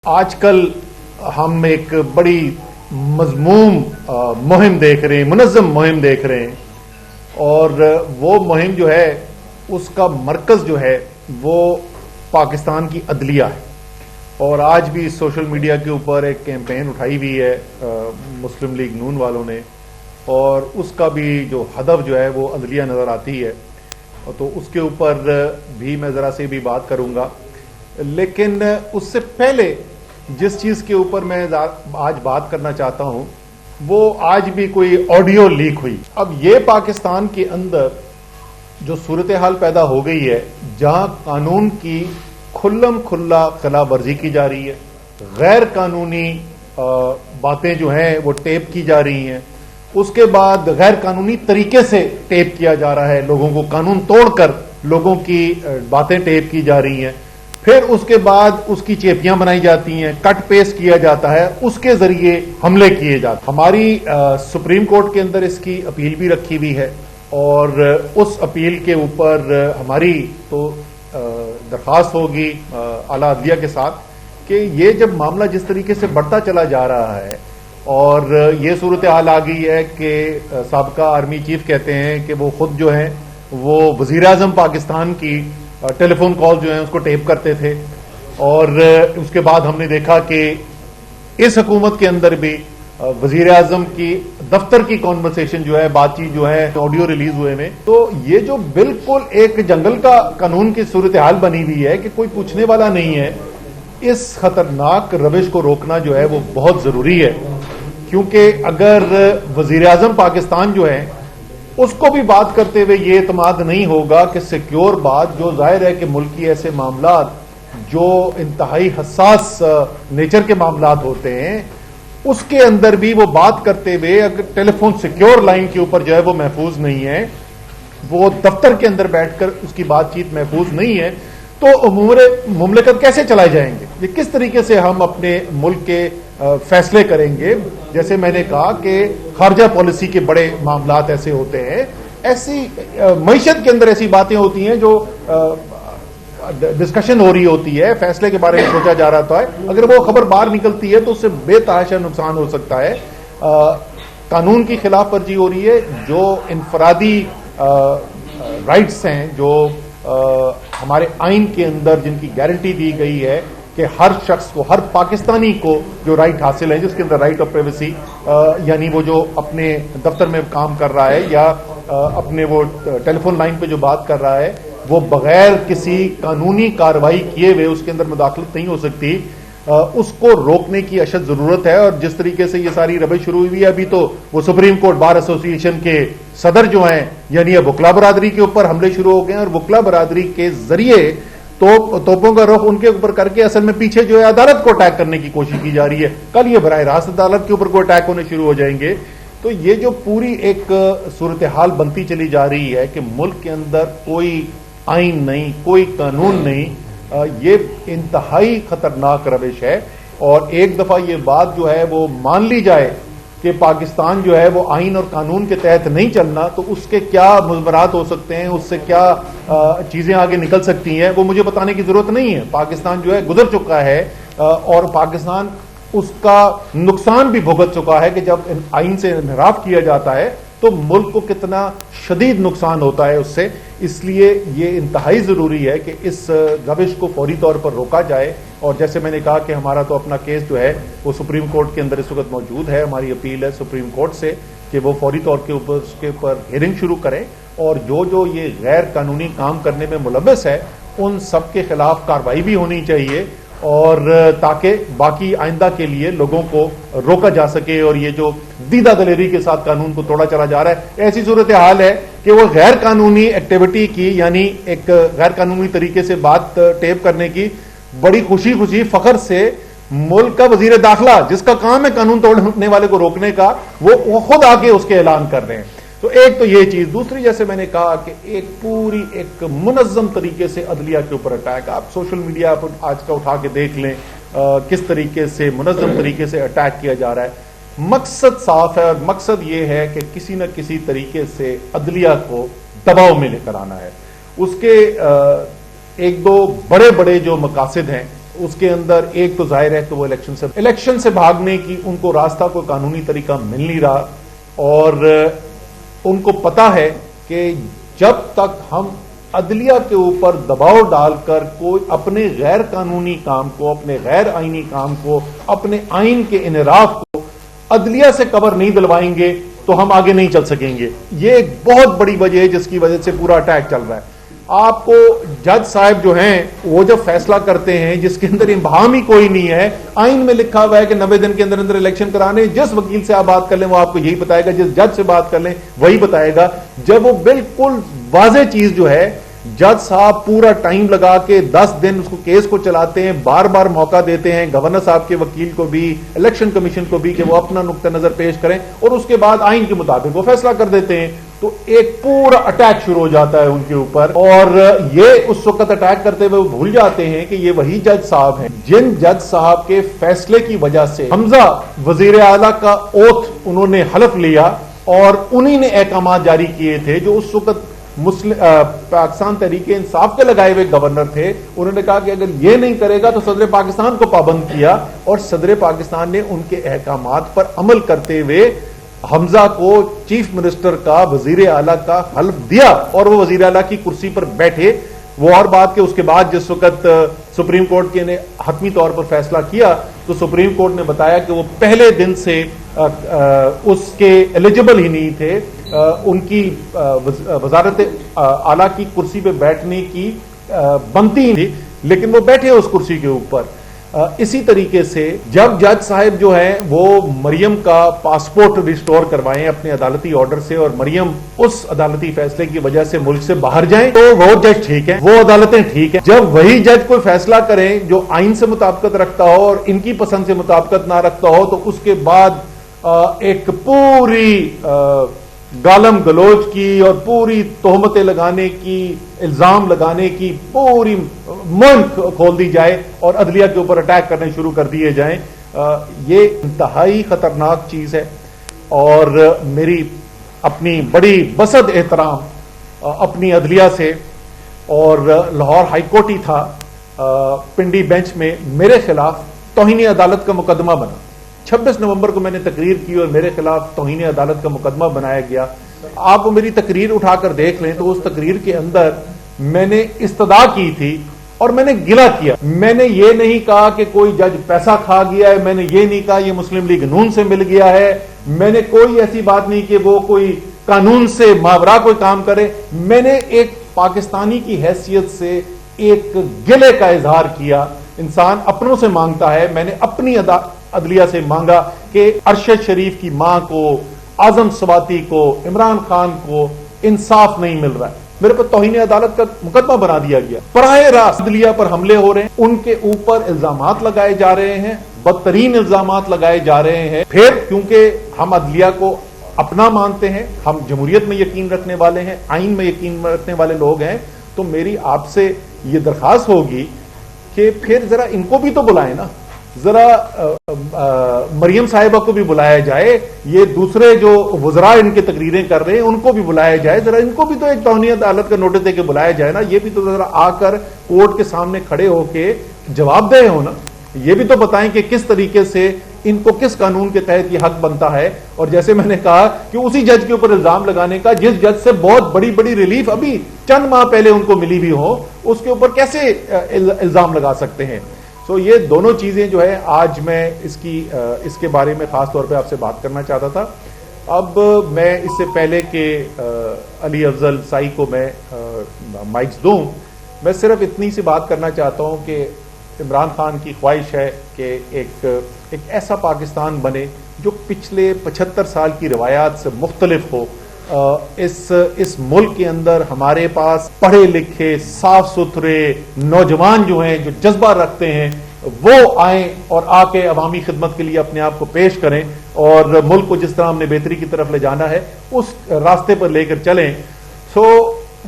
آج کل ہم ایک بڑی مضموم مہم دیکھ رہے ہیں، منظم مہم دیکھ رہے ہیں، اور وہ مہم جو ہے اس کا مرکز جو ہے وہ پاکستان کی عدلیہ ہے۔ اور آج بھی سوشل میڈیا کے اوپر ایک کیمپین اٹھائی ہوئی ہے مسلم لیگ نون والوں نے، اور اس کا بھی جو ہدف جو ہے وہ عدلیہ نظر آتی ہے، تو اس کے اوپر بھی میں ذرا سے بھی بات کروں گا۔ لیکن اس سے پہلے جس چیز کے اوپر میں آج بات کرنا چاہتا ہوں وہ آج بھی کوئی آڈیو لیک ہوئی۔ اب یہ پاکستان کے اندر جو صورتحال پیدا ہو گئی ہے جہاں قانون کی کھلم کھلا خلاف ورزی کی جا رہی ہے، غیر قانونی باتیں جو ہیں وہ ٹیپ کی جا رہی ہیں، اس کے بعد غیر قانونی طریقے سے ٹیپ کیا جا رہا ہے، لوگوں کو قانون توڑ کر لوگوں کی باتیں ٹیپ کی جا رہی ہیں، پھر اس کے بعد اس کی چیپیاں بنائی جاتی ہیں، کٹ پیسٹ کیا جاتا ہے، اس کے ذریعے حملے کیے جاتے ہیں۔ ہماری سپریم کورٹ کے اندر اس کی اپیل بھی رکھی ہوئی ہے، اور اس اپیل کے اوپر ہماری تو درخواست ہوگی اعلیٰ عدلیہ کے ساتھ کہ یہ جب معاملہ جس طریقے سے بڑھتا چلا جا رہا ہے اور یہ صورتحال آ گئی ہے کہ سابقہ آرمی چیف کہتے ہیں کہ وہ خود جو ہیں وہ وزیر اعظم پاکستان کی ٹیلی فون کال جو ہیں اس کو ٹیپ کرتے تھے، اور اس کے بعد ہم نے دیکھا کہ اس حکومت کے اندر بھی وزیر اعظم کی دفتر کی کانورسیشن جو ہے، بات چیت جو ہے، آڈیو ریلیز ہوئے میں، تو یہ جو بالکل ایک جنگل کا قانون کی صورتحال بنی ہوئی ہے کہ کوئی پوچھنے والا نہیں ہے، اس خطرناک روش کو روکنا جو ہے وہ بہت ضروری ہے، کیونکہ اگر وزیر اعظم پاکستان جو ہے اس کو بھی بات کرتے ہوئے یہ اعتماد نہیں ہوگا کہ سیکیور بات، جو ظاہر ہے کہ ملک کی ایسے معاملات جو انتہائی حساس نیچر کے معاملات ہوتے ہیں اس کے اندر بھی وہ بات کرتے ہوئے اگر ٹیلی فون سیکیور لائن کے اوپر جو ہے وہ محفوظ نہیں ہے، وہ دفتر کے اندر بیٹھ کر اس کی بات چیت محفوظ نہیں ہے، تو امور مملکت کیسے چلائے جائیں گے؟ یہ کس طریقے سے ہم اپنے ملک کے فیصلے کریں گے؟ جیسے میں نے کہا کہ خارجہ پالیسی کے بڑے معاملات ایسے ہوتے ہیں، ایسی معیشت کے اندر ایسی باتیں ہوتی ہیں جو ڈسکشن ہو رہی ہوتی ہے، فیصلے کے بارے میں سوچا جا رہا ہے، اگر وہ خبر باہر نکلتی ہے تو اس سے بے تحاشا نقصان ہو سکتا ہے۔ قانون کی خلاف ورزی ہو رہی ہے، جو انفرادی رائٹس ہیں، جو ہمارے آئین کے اندر جن کی گارنٹی دی گئی ہے کہ ہر شخص کو، ہر پاکستانی کو جو رائٹ حاصل ہے، جس کے اندر رائٹ آف پرائیویسی، یعنی وہ جو اپنے دفتر میں کام کر رہا ہے یا اپنے وہ ٹیلی فون لائن پہ جو بات کر رہا ہے وہ بغیر کسی قانونی کارروائی کیے ہوئے اس کے اندر مداخلت نہیں ہو سکتی، اس کو روکنے کی اشد ضرورت ہے۔ اور جس طریقے سے یہ ساری ربش شروع ہوئی ہے، ابھی تو وہ سپریم کورٹ بار ایسوسی ایشن کے صدر جو ہیں یعنی اب وکلا برادری کے اوپر حملے شروع ہو گئے ہیں، اور وکلا برادری کے ذریعے توپوں کا رخ ان کے اوپر کر کے اصل میں پیچھے جو ہے عدالت کو اٹیک کرنے کی کوشش کی جا رہی ہے، کل یہ براہ راست عدالت کے اوپر کوئی اٹیک ہونے شروع ہو جائیں گے۔ تو یہ جو پوری ایک صورتحال بنتی چلی جا رہی ہے کہ ملک کے اندر کوئی آئین نہیں، کوئی قانون نہیں، یہ انتہائی خطرناک روش ہے۔ اور ایک دفعہ یہ بات جو ہے وہ مان لی جائے کہ پاکستان جو ہے وہ آئین اور قانون کے تحت نہیں چلنا، تو اس کے کیا مضمرات ہو سکتے ہیں، اس سے کیا چیزیں آگے نکل سکتی ہیں، وہ مجھے بتانے کی ضرورت نہیں ہے۔ پاکستان جو ہے گزر چکا ہے، اور پاکستان اس کا نقصان بھی بھگت چکا ہے کہ جب آئین سے انحراف کیا جاتا ہے تو ملک کو کتنا شدید نقصان ہوتا ہے اس سے۔ اس لیے یہ انتہائی ضروری ہے کہ اس روش کو فوری طور پر روکا جائے، اور جیسے میں نے کہا کہ ہمارا تو اپنا کیس جو ہے وہ سپریم کورٹ کے اندر اس وقت موجود ہے، ہماری اپیل ہے سپریم کورٹ سے کہ وہ فوری طور کے اوپر اس کے اوپر ہیئرنگ شروع کریں، اور جو یہ غیر قانونی کام کرنے میں ملوث ہے ان سب کے خلاف کارروائی بھی ہونی چاہیے، اور تاکہ باقی آئندہ کے لیے لوگوں کو روکا جا سکے۔ اور یہ جو دیدہ دلیری کے ساتھ قانون کو توڑا چلا جا رہا ہے، ایسی صورتحال ہے کہ وہ غیر قانونی ایکٹیویٹی کی، یعنی ایک غیر قانونی طریقے سے بات ٹیپ کرنے کی، بڑی خوشی فخر سے ملک کا وزیر داخلہ جس کا کام ہے قانون توڑنے والے کو روکنے کا، وہ خود آ کے اس کے اعلان کر رہے ہیں۔ تو ایک تو یہ چیز، دوسری جیسے میں نے کہا کہ ایک پوری ایک منظم طریقے سے عدلیہ کے اوپر اٹیک، آپ سوشل میڈیا پر آج کا اٹھا کے دیکھ لیں کس طریقے سے منظم طریقے سے اٹیک کیا جا رہا ہے۔ مقصد صاف ہے، اور مقصد یہ ہے کہ کسی نہ کسی طریقے سے عدلیہ کو دباؤ میں لے کر آنا ہے۔ اس کے ایک دو بڑے بڑے جو مقاصد ہیں اس کے اندر ایک تو ظاہر ہے کہ وہ الیکشن سے بھاگنے کی ان کو راستہ کوئی قانونی طریقہ مل نہیں رہا، اور ان کو پتا ہے کہ جب تک ہم عدلیہ کے اوپر دباؤ ڈال کر کوئی اپنے غیر قانونی کام کو، اپنے غیر آئینی کام کو، اپنے آئین کے انحراف کو عدلیہ سے کور نہیں دلوائیں گے تو ہم آگے نہیں چل سکیں گے۔ یہ ایک بہت بڑی وجہ ہے جس کی وجہ سے پورا اٹیک چل رہا ہے۔ آپ کو جج صاحب جو ہیں وہ جب فیصلہ کرتے ہیں جس کے اندر ابہام ہی کوئی نہیں ہے، آئین میں لکھا ہوا ہے کہ 90 دن کے اندر اندر الیکشن کرانے، جس وکیل سے آپ بات کر لیں وہ آپ کو یہی بتائے گا، جس جج سے بات کر لیں وہی بتائے گا۔ جب وہ بالکل واضح چیز جو ہے، جج صاحب پورا ٹائم لگا کے 10 دن اس کو کیس کو چلاتے ہیں، بار بار موقع دیتے ہیں گورنر صاحب کے وکیل کو بھی، الیکشن کمیشن کو بھی، کہ وہ اپنا نقطہ نظر پیش کریں، اور اس کے بعد آئین کے مطابق وہ فیصلہ کر دیتے ہیں۔ تو ایک پورا اٹیک شروع ہو جاتا ہے ان کے اوپر، اور یہ اس وقت اٹیک کرتے ہوئے وہ بھول جاتے ہیں کہ یہ وہی جج صاحب ہیں جن جج صاحب کے فیصلے کی وجہ سے حمزہ وزیر اعلیٰ کا اوتھ انہوں نے حلف لیا، اور انہی نے احکامات جاری کیے تھے جو اس وقت پاکستان تحریک انصاف کے لگائے ہوئے گورنر تھے۔ انہوں نے کہا کہ اگر یہ نہیں کرے گا تو صدر پاکستان کو پابند کیا، اور صدر پاکستان نے ان کے احکامات پر عمل کرتے ہوئے حمزہ کو چیف منسٹر کا، وزیر اعلیٰ کا حلف دیا، اور وہ وزیر اعلیٰ کی کرسی پر بیٹھے۔ وہ اور بات کہ اس کے بعد جس وقت سپریم کورٹ کے نے حتمی طور پر فیصلہ کیا تو سپریم کورٹ نے بتایا کہ وہ پہلے دن سے اس کے ایلیجبل ہی نہیں تھے، ان کی وزارت اعلیٰ کی کرسی پہ بیٹھنے کی بنتی ہی تھی، لیکن وہ بیٹھے اس کرسی کے اوپر۔ اسی طریقے سے جب جج صاحب جو ہیں وہ مریم کا پاسپورٹ ریسٹور کروائیں اپنے عدالتی آرڈر سے، اور مریم اس عدالتی فیصلے کی وجہ سے ملک سے باہر جائیں، تو وہ جج ٹھیک ہے، وہ عدالتیں ٹھیک ہیں۔ جب وہی جج کوئی فیصلہ کریں جو آئین سے مطابقت رکھتا ہو اور ان کی پسند سے مطابقت نہ رکھتا ہو، تو اس کے بعد ایک پوری گالم گلوچ کی اور پوری تہمتیں لگانے کی، الزام لگانے کی پوری مہم کھول دی جائے اور عدلیہ کے اوپر اٹیک کرنے شروع کر دیے جائیں۔ یہ انتہائی خطرناک چیز ہے، اور میری اپنی بڑی بسد احترام اپنی عدلیہ سے، اور لاہور ہائی کورٹ ہی تھا، پنڈی بینچ میں میرے خلاف توہین عدالت کا مقدمہ بنا۔ 26 نومبر کو میں نے تقریر کی اور میرے خلاف توہین عدالت کا مقدمہ بنایا گیا۔ آپ وہ میری تقریر اٹھا کر دیکھ لیں تو اس تقریر کے اندر میں نے استدعا کی تھی اور میں نے گلہ کیا۔ میں نے یہ نہیں کہا کہ کوئی جج پیسہ کھا گیا ہے، میں نے یہ نہیں کہا یہ مسلم لیگ نون سے مل گیا ہے، میں نے کوئی ایسی بات نہیں کہ وہ کوئی قانون سے ماورا کوئی کام کرے۔ میں نے ایک پاکستانی کی حیثیت سے ایک گلے کا اظہار کیا۔ انسان اپنوں سے مانگتا ہے، میں نے اپنی عدلیہ سے مانگا کہ ارشد شریف کی ماں کو، اعظم سواتی کو، عمران خان کو انصاف نہیں مل رہا ہے۔ میرے پر توہین عدالت کا مقدمہ بنا دیا گیا، براہ راست عدلیہ پر حملے ہو رہے ہیں، ان کے اوپر الزامات لگائے جا رہے ہیں، بدترین الزامات لگائے جا رہے ہیں۔ پھر کیونکہ ہم عدلیہ کو اپنا مانتے ہیں، ہم جمہوریت میں یقین رکھنے والے ہیں، آئین میں یقین رکھنے والے لوگ ہیں، تو میری آپ سے یہ درخواست ہوگی کہ پھر ذرا ان کو بھی تو بلائیں نا، ذرا مریم صاحبہ کو بھی بلایا جائے، یہ دوسرے جو وزراء ان کے تقریریں کر رہے ہیں ان کو بھی بلایا جائے، ذرا ان کو بھی تو ایک توہین عدالت کا نوٹس دے کے بلایا جائے نا، یہ بھی تو ذرا آ کر کورٹ کے سامنے کھڑے ہو کے جواب دہ ہو نا، یہ بھی تو بتائیں کہ کس طریقے سے ان کو کس قانون کے تحت یہ حق بنتا ہے۔ اور جیسے میں نے کہا کہ اسی جج کے اوپر الزام لگانے کا جس جج سے بہت بڑی بڑی ریلیف ابھی چند ماہ پہلے ان کو ملی بھی ہو، اس کے اوپر کیسے الزام لگا سکتے ہیں؟ سو یہ دونوں چیزیں جو ہے آج میں اس کے بارے میں خاص طور پہ آپ سے بات کرنا چاہتا تھا۔ اب میں اس سے پہلے کہ علی افضل سائی کو میں مائکس دوں، میں صرف اتنی سی بات کرنا چاہتا ہوں کہ عمران خان کی خواہش ہے کہ ایک ایسا پاکستان بنے جو پچھلے 75 سال کی روایات سے مختلف ہو۔ اس ملک کے اندر ہمارے پاس پڑھے لکھے صاف ستھرے نوجوان جو ہیں، جو جذبہ رکھتے ہیں، وہ آئیں اور آ کے عوامی خدمت کے لیے اپنے آپ کو پیش کریں، اور ملک کو جس طرح ہم نے بہتری کی طرف لے جانا ہے اس راستے پر لے کر چلیں۔ سو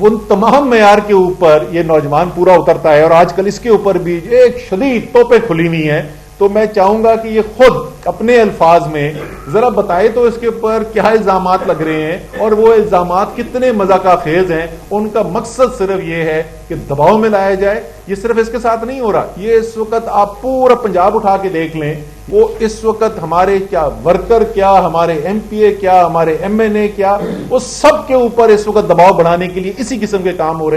ان تمام معیار کے اوپر یہ نوجوان پورا اترتا ہے، اور آج کل اس کے اوپر بھی ایک شدید توپیں کھلی ہوئی ہیں، تو میں چاہوں گا کہ یہ خود اپنے الفاظ میں ذرا بتائے تو اس کے اوپر کیا الزامات لگ رہے ہیں اور وہ الزامات کتنے مذاقہ خیز ہیں. ان کا مقصد صرف یہ ہے کہ دباؤ میں لایا جائے. یہ صرف اس کے ساتھ نہیں ہو رہا, یہ اس وقت آپ پورا پنجاب اٹھا کے دیکھ لیں, وہ اس وقت ہمارے کیا ورکر, کیا ہمارے ایم پی اے, کیا ہمارے ایم این اے, کیا وہ سب کے اوپر اس وقت دباؤ بڑھانے کے لیے اسی قسم کے کام ہو رہے ہیں.